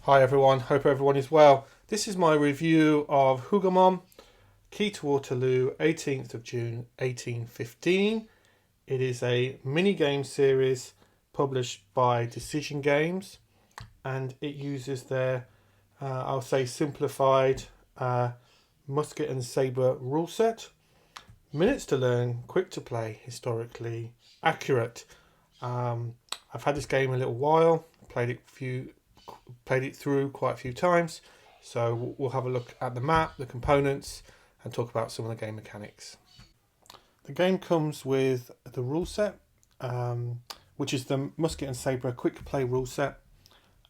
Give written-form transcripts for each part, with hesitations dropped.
Hi everyone, hope everyone is well. This is my review of Hougoumont, Key to Waterloo, 18th of June 1815. It is a mini game series published by Decision Games, and it uses their, I'll say, simplified musket and sabre rule set. Minutes to learn, quick to play, historically accurate. I've had this game a little while, played it through quite a few times, so we'll have a look at the map, the components, and talk about some of the game mechanics. The game comes with the rule set, which is the musket and sabre quick play rule set,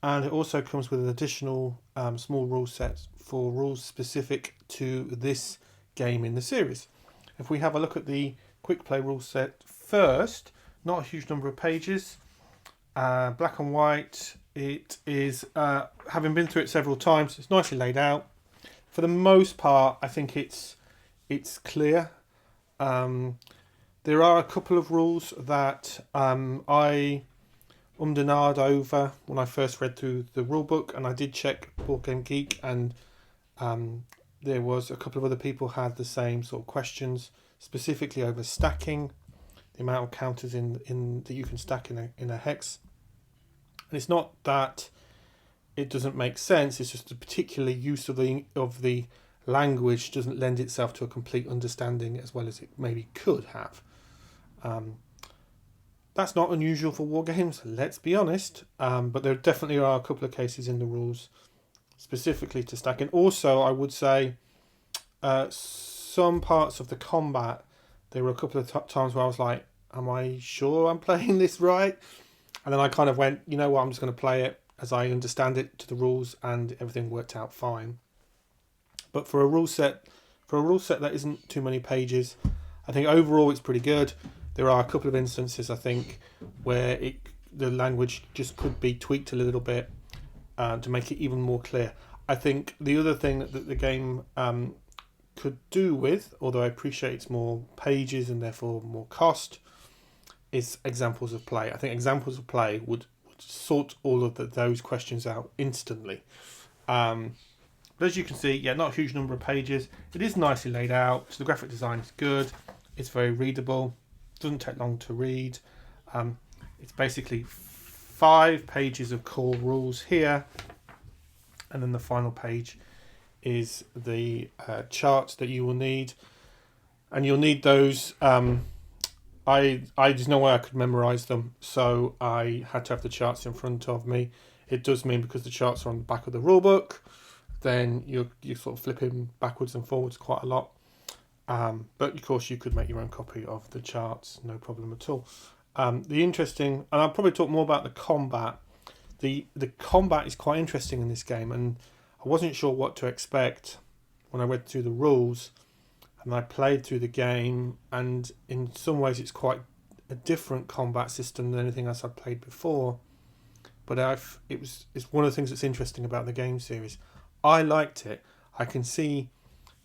and it also comes with an additional small rule set for rules specific to this game in the series. If we have a look at the quick play rule set first, not a huge number of pages, black and white. It is, having been through it several times, it's nicely laid out. For the most part, I think it's clear. There are a couple of rules that I and ahed over when I first read through the rule book, and I did check Board Game Geek, and there was a couple of other people had the same sort of questions, specifically over stacking, the amount of counters in that you can stack in a hex. And it's not that it doesn't make sense, it's just the particular use of the language doesn't lend itself to a complete understanding as well as it maybe could have. That's not unusual for war games, let's be honest, but there definitely are a couple of cases in the rules specifically to stacking. Also, I would say some parts of the combat, there were a couple of times where I was like, am I sure I'm playing this right? And then I kind of went, you know what, I'm just going to play it as I understand it to the rules, and everything worked out fine. But for a rule set that isn't too many pages, I think overall it's pretty good. There are a couple of instances, I think, where the language just could be tweaked a little bit to make it even more clear. I think the other thing that the game could do with, although I appreciate it's more pages and therefore more cost, is examples of play. I think examples of play would sort all of those questions out instantly. But as you can see, yeah, not a huge number of pages. It is nicely laid out. So the graphic design is good. It's very readable. Doesn't take long to read. It's basically 5 pages of core rules here, and then the final page is the charts that you will need, and you'll need those. There's no way I could memorize them, so I had to have the charts in front of me. It does mean because the charts are on the back of the rulebook, then you're sort of flipping backwards and forwards quite a lot. But of course you could make your own copy of the charts, no problem at all. The interesting, and I'll probably talk more about the combat. The combat is quite interesting in this game, and I wasn't sure what to expect when I read through the rules. And I played through the game, and in some ways it's quite a different combat system than anything else I've played before. But it's one of the things that's interesting about the game series. I liked it. I can see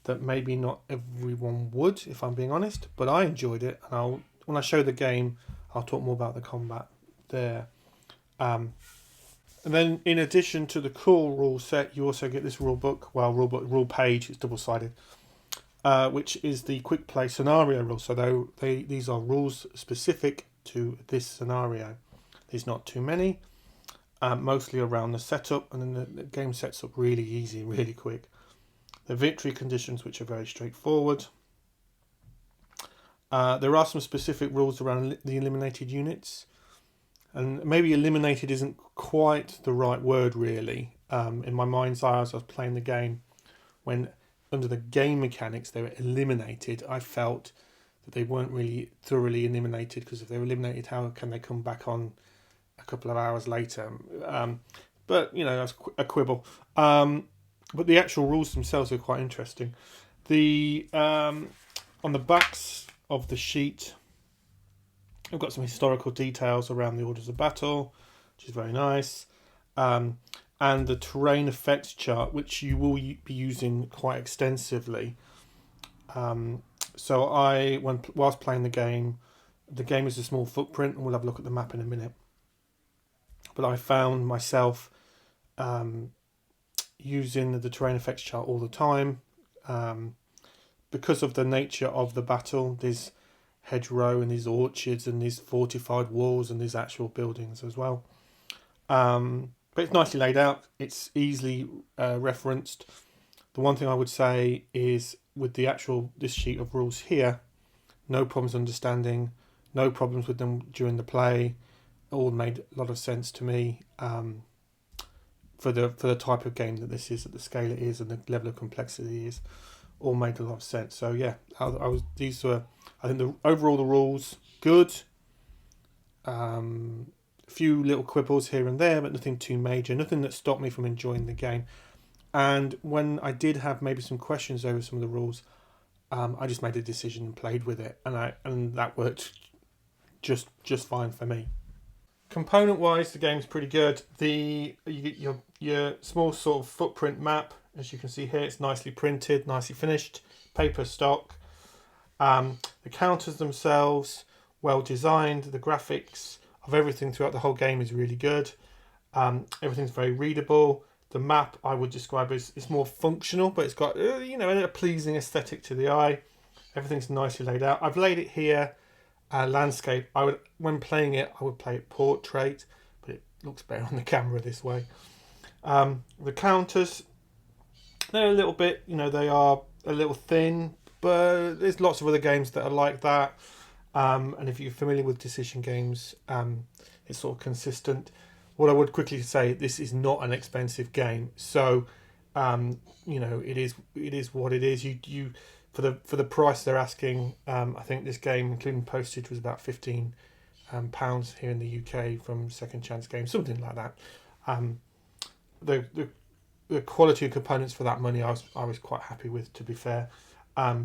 that maybe not everyone would, if I'm being honest, but I enjoyed it. And when I show the game, I'll talk more about the combat there. And then in addition to the cool rule set, you also get this rule page. It's double-sided. Which is the quick play scenario rule. So these are rules specific to this scenario. There's not too many, mostly around the setup, and then the game sets up really easy, really quick. The victory conditions, which are very straightforward. There are some specific rules around the eliminated units, and maybe eliminated isn't quite the right word really. In my mind's eye, as I was playing the game, when under the game mechanics they were eliminated, I felt that they weren't really thoroughly eliminated, because if they were eliminated, how can they come back on a couple of hours later? But you know, that's a quibble. But the actual rules themselves are quite interesting. The on the backs of the sheet, I've got some historical details around the orders of battle, which is very nice. And the terrain effects chart, which you will be using quite extensively. So whilst playing the game is a small footprint, and we'll have a look at the map in a minute. But I found myself using the terrain effects chart all the time. Because of the nature of the battle, there's hedgerow and these orchards and these fortified walls and these actual buildings as well. But it's nicely laid out. It's easily referenced. The one thing I would say is with this sheet of rules here, no problems understanding, no problems with them during the play. All made a lot of sense to me for the type of game that this is, at the scale it is, and the level of complexity it is. All made a lot of sense. So yeah, I think overall the rules good. A few little quibbles here and there, but nothing too major. Nothing that stopped me from enjoying the game. And when I did have maybe some questions over some of the rules, I just made a decision and played with it, and that worked just fine for me. Component wise, the game's pretty good. You get your small sort of footprint map, as you can see here. It's nicely printed, nicely finished, paper stock. The counters themselves, well designed. The graphics of everything throughout the whole game is really good. Everything's very readable. The map I would describe as it's more functional, but it's got a pleasing aesthetic to the eye. Everything's nicely laid out. I've laid it here, landscape. When playing it, I would play it portrait, but it looks better on the camera this way. The counters, they're a little bit, they are a little thin, but there's lots of other games that are like that. And if you're familiar with decision games, it's sort of consistent. What I would quickly say, this is not an expensive game, so it is what it is. You for the price they're asking, I think this game, including postage, was about £15 here in the UK from Second Chance Games, something like that. The quality of components for that money, I was quite happy with, to be fair,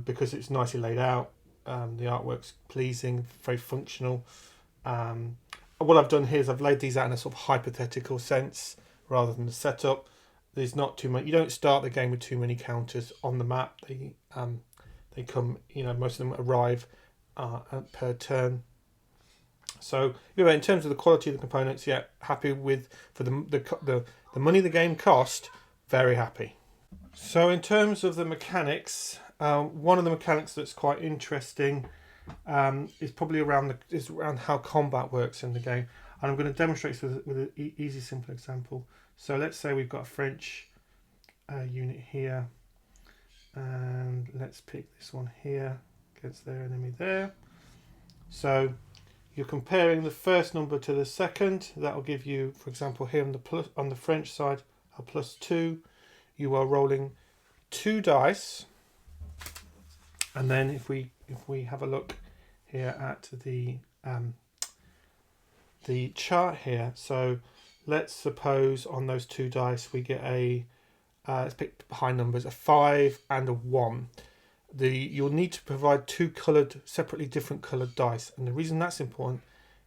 because it's nicely laid out. The artwork's pleasing, very functional. What I've done here is I've laid these out in a sort of hypothetical sense rather than the setup. There's not too much. You don't start the game with too many counters on the map. They come, most of them arrive per turn. So in terms of the quality of the components, yeah, happy with for the money the game cost. Very happy. So in terms of the mechanics, one of the mechanics that's quite interesting is probably around how combat works in the game, and I'm going to demonstrate this with an easy, simple example. So let's say we've got a French unit here, and let's pick this one here against their enemy there. So you're comparing the first number to the second. That will give you, for example, here on the French side, a +2. You are rolling 2 dice, and then if we have a look here at the chart here, so let's suppose on those 2 dice we get let's pick high numbers, a 5 and a 1. You'll need to provide 2 separately different coloured dice, and the reason that's important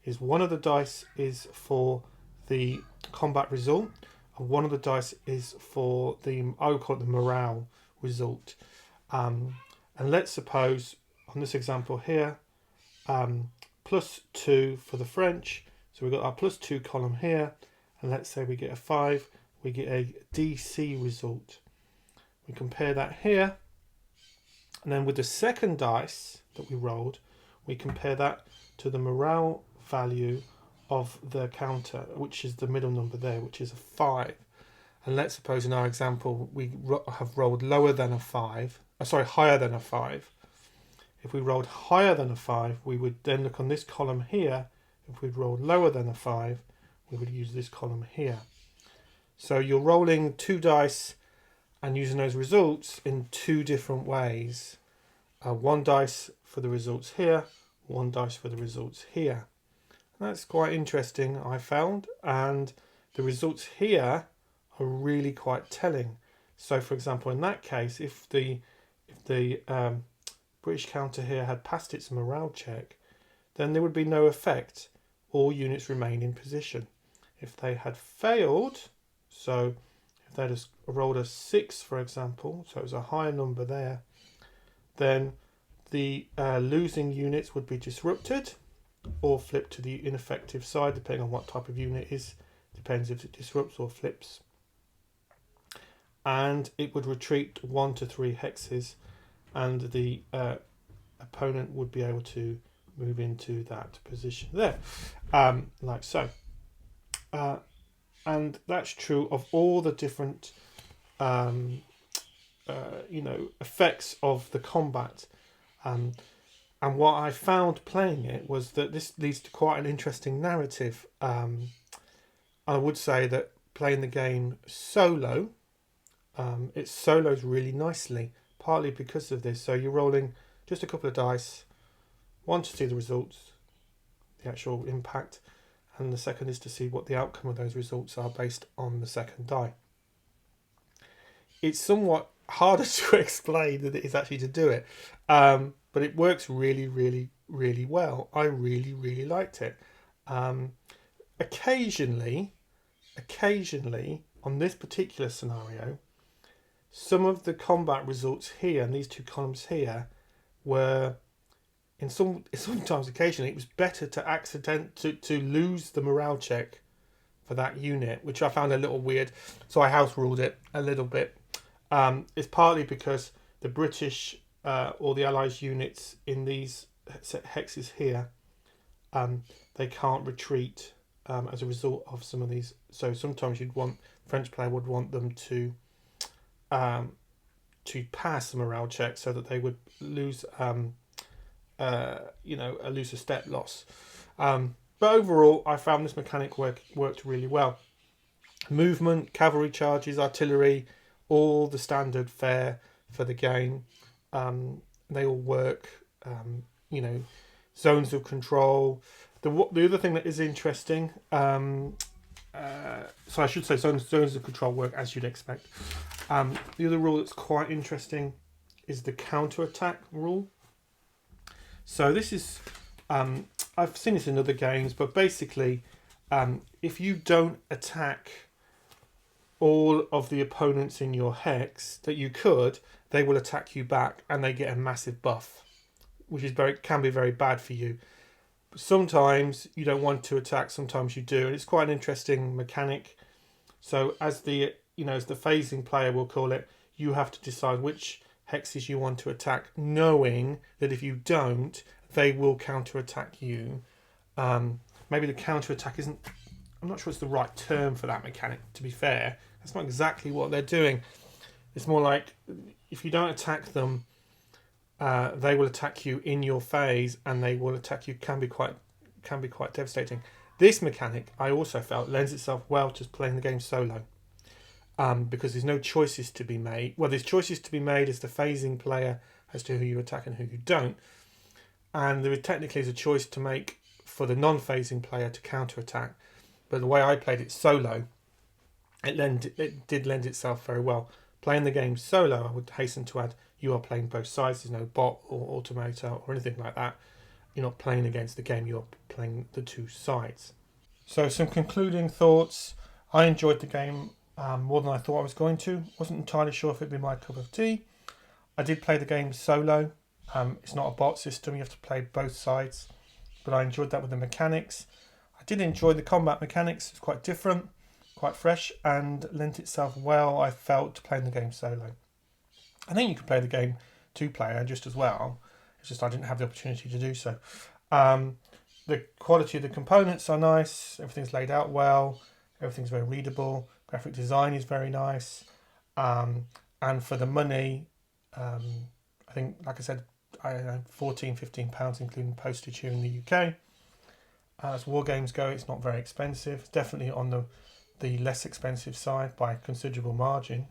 is one of the dice is for the combat result, and one of the dice is for I would call it the morale result. And let's suppose on this example here, +2 for the French, so we've got our +2 column here, and let's say we get a 5, we get a DC result. We compare that here, and then with the second dice that we rolled, we compare that to the morale value of the counter, which is the middle number there, which is a 5. And let's suppose in our example we have rolled higher than a 5. If we rolled higher than a 5, we would then look on this column here. If we'd rolled lower than a 5, we would use this column here. So you're rolling 2 dice and using those results in 2 different ways. 1 dice for the results here, 1 dice for the results here. And that's quite interesting, I found, and the results here are really quite telling. So for example, in that case, if the British counter here had passed its morale check, then there would be no effect. All units remain in position. If they had failed, so if they had rolled a 6, for example, so it was a higher number there, then the losing units would be disrupted or flipped to the ineffective side, depending on what type of unit it is. Depends if it disrupts or flips. and it would retreat 1 to 3 hexes, and the opponent would be able to move into that position there, like so. And that's true of all the different effects of the combat. And what I found playing it was that this leads to quite an interesting narrative. I would say that playing the game solo, it solos really nicely, partly because of this. So you're rolling just a couple of dice, one to see the results, the actual impact, and the second is to see what the outcome of those results are based on the second die. It's somewhat harder to explain than it is actually to do it, but it works really, really, really well. I really, really liked it. Occasionally, on this particular scenario, some of the combat results here and these two columns here were, sometimes occasionally, it was better to lose the morale check for that unit, which I found a little weird. So I house ruled it a little bit. It's partly because the British or the Allies units in these hexes here, they can't retreat as a result of some of these. So sometimes French player would want them to pass the morale check so that they would lose lose a step loss. But overall, I found this mechanic worked really well. Movement, cavalry charges, artillery, all the standard fare for the game. They all work. Zones of control. The other thing that is interesting, so I should say zones of control work as you'd expect. The other rule that's quite interesting is the counter-attack rule. So this is, I've seen this in other games, but basically, if you don't attack all of the opponents in your hex that you could, they will attack you back and they get a massive buff, which can be very bad for you. But sometimes you don't want to attack, sometimes you do, and it's quite an interesting mechanic. So as the phasing player, we'll call it, you have to decide which hexes you want to attack, knowing that if you don't, they will counter-attack you. Maybe the counter-attack isn't, I'm not sure it's the right term for that mechanic, to be fair. That's not exactly what they're doing. It's more like, if you don't attack them, they will attack you in your phase, and they will attack you, can be quite devastating. This mechanic, I also felt, lends itself well to playing the game solo. Because there's no choices to be made. Well, there's choices to be made as the phasing player as to who you attack and who you don't. And there technically is a choice to make for the non-phasing player to counter-attack. But the way I played it solo, it did lend itself very well. Playing the game solo, I would hasten to add, you are playing both sides. There's no bot or automata or anything like that. You're not playing against the game, you're playing the two sides. So some concluding thoughts. I enjoyed the game more than I thought I was going to. Wasn't entirely sure if it'd be my cup of tea. I did play the game solo. It's not a bot system, you have to play both sides. But I enjoyed that with the mechanics. I did enjoy the combat mechanics. It's quite different, quite fresh, and lent itself well, I felt, to playing the game solo. I think you can play the game two-player just as well. It's just I didn't have the opportunity to do so. The quality of the components are nice. Everything's laid out well. Everything's very readable. Graphic design is very nice. And for the money, I think, like I said, I don't know, £14-15, including postage here in the UK. As war games go, it's not very expensive. It's definitely on the less expensive side by a considerable margin.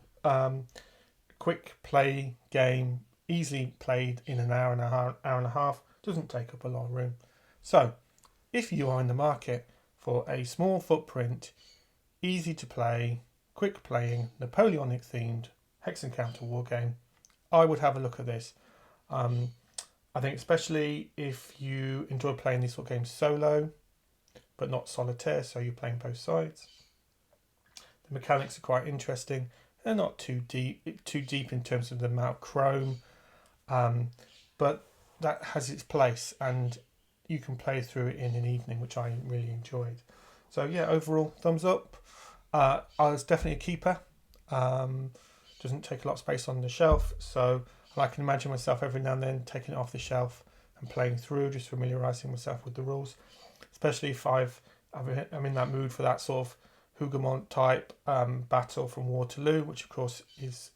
Quick play game, easily played in an hour and a half. Doesn't take up a lot of room. So, if you are in the market for a small footprint, easy to play, quick playing, Napoleonic themed hex and counter war game, I would have a look at this. I think especially if you enjoy playing these sort of games solo, but not solitaire, so you're playing both sides. The mechanics are quite interesting. They're not too deep in terms of the amount of chrome, but that has its place, and you can play through it in an evening, which I really enjoyed. So yeah, overall, thumbs up. I was definitely a keeper. doesn't take a lot of space on the shelf, so I can imagine myself every now and then taking it off the shelf and playing through, just familiarising myself with the rules, especially if I'm in that mood for that sort of Hougoumont type battle from Waterloo, which of course is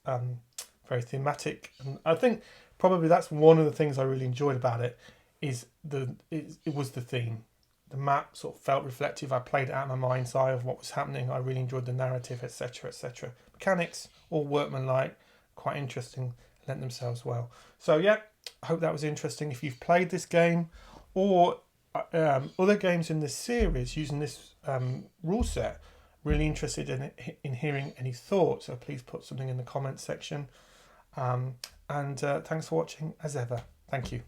very thematic. And I think probably that's one of the things I really enjoyed about it, is it was the theme. The map sort of felt reflective. I played it out in my mind's eye of what was happening. I really enjoyed the narrative, etc., etc. Mechanics, all workmanlike, quite interesting, lent themselves well. So yeah, I hope that was interesting. If you've played this game or other games in this series using this rule set, really interested in hearing any thoughts. So please put something in the comments section. And thanks for watching as ever. Thank you.